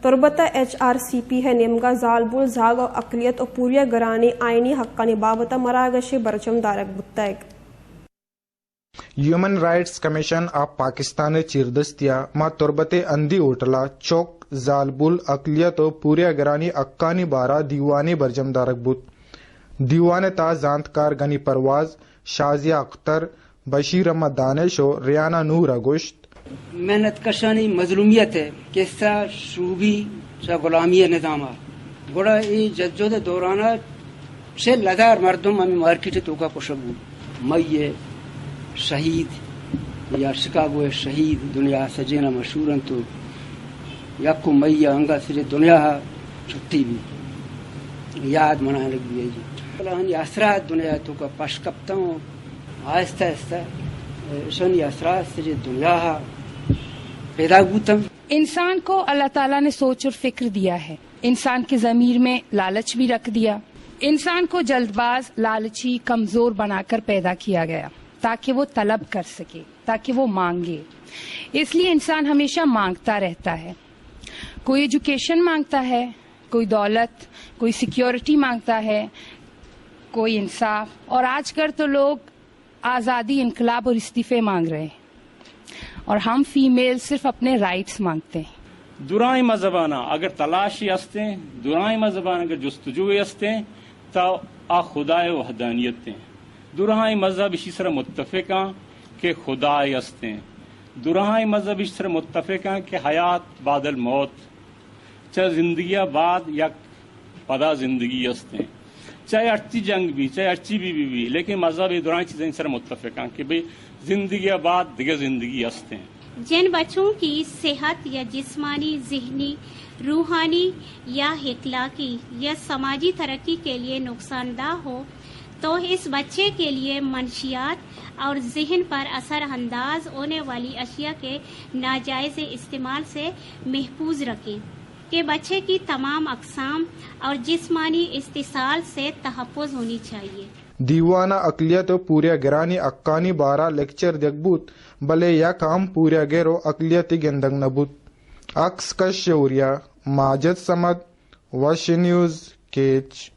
تربتا HRCP ہے نیمگا زالبول زاگ و اقلیت و پوریا گرانی آئینی حقانی بابتا مراگش برچم دارک بتائگ. Human rights commission of Pakistan چیردستیا ما تربت اندی اوٹلا چوک زالبول اقلیت و پوریا گرانی اکانی بارہ دیوانی برجم دارک بت. دیوان تا زانتکار گنی پرواز، شازیہ اختر، بشیر احمد دانش و ریانہ نور اگشت. محنت کشانی مظلومیت ہے کیسا شوبی سا غلامی نظام گوڑا ای جدجود دورانا چھ لدار مردم ہمیں مارکیٹ تو کا کشبو مئی شہید یا شکاگو شہید دنیا سجینا مشہورن تو یکو مئی انگا سر دنیا چھٹی بھی یاد منانے لگ بھی جی اثرات دنیا تو کا پشکپتا ہوں آہستہ آہستہ شنی اثرات سے دنیا پیدا ہوتا. انسان کو اللہ تعالیٰ نے سوچ اور فکر دیا ہے. انسان کے ضمیر میں لالچ بھی رکھ دیا. انسان کو جلد باز، لالچی، کمزور بنا کر پیدا کیا گیا تاکہ وہ طلب کر سکے، تاکہ وہ مانگے. اس لیے انسان ہمیشہ مانگتا رہتا ہے. کوئی ایجوکیشن مانگتا ہے، کوئی دولت، کوئی سیکیورٹی مانگتا ہے، کوئی انصاف، اور آج کل تو لوگ آزادی، انقلاب اور استعفے مانگ رہے ہیں. اور ہم فیمیل صرف اپنے رائٹس مانگتے ہیں. دورائیں مذہبانہ اگر تلاشی ہستے ہیں، دورائیں مذہبانہ اگر جستجوی ہستے ہیں تو آ خدای وحدانیت ہیں. دورائیں مذہب اسی طرح متفق ہیں کہ خدای ہستے ہیں. دورائیں مذہب اس طرح متفق ہیں کہ حیات بعد الموت، چاہے زندگی بعد یا پدا زندگی ہستے ہیں، چاہے اچھی جنگ بھی، چاہے اچھی بھی، لیکن مذہب یہ دورائیں چیزیں اس طرح متفق ہیں کہ بھئی زندگی بعد دیگر زندگی ہستے ہیں. جن بچوں کی صحت یا جسمانی، ذہنی، روحانی یا اخلاقی یا سماجی ترقی کے لیے نقصان دہ ہو تو اس بچے کے لیے منشیات اور ذہن پر اثر انداز ہونے والی اشیاء کے ناجائز استعمال سے محفوظ رکھیں کہ بچے کی تمام اقسام اور جسمانی اتصال سے تحفظ ہونی چاہیے. دیوانہ اقلیت و پوریا گرانی اکانی بارہ لیکچر دگبوت بلے یا کام پوریا گیرو اقلیتی گندگ نبوت. عکس کا شوریا ماجد سمد، وش نیوز، کیچ.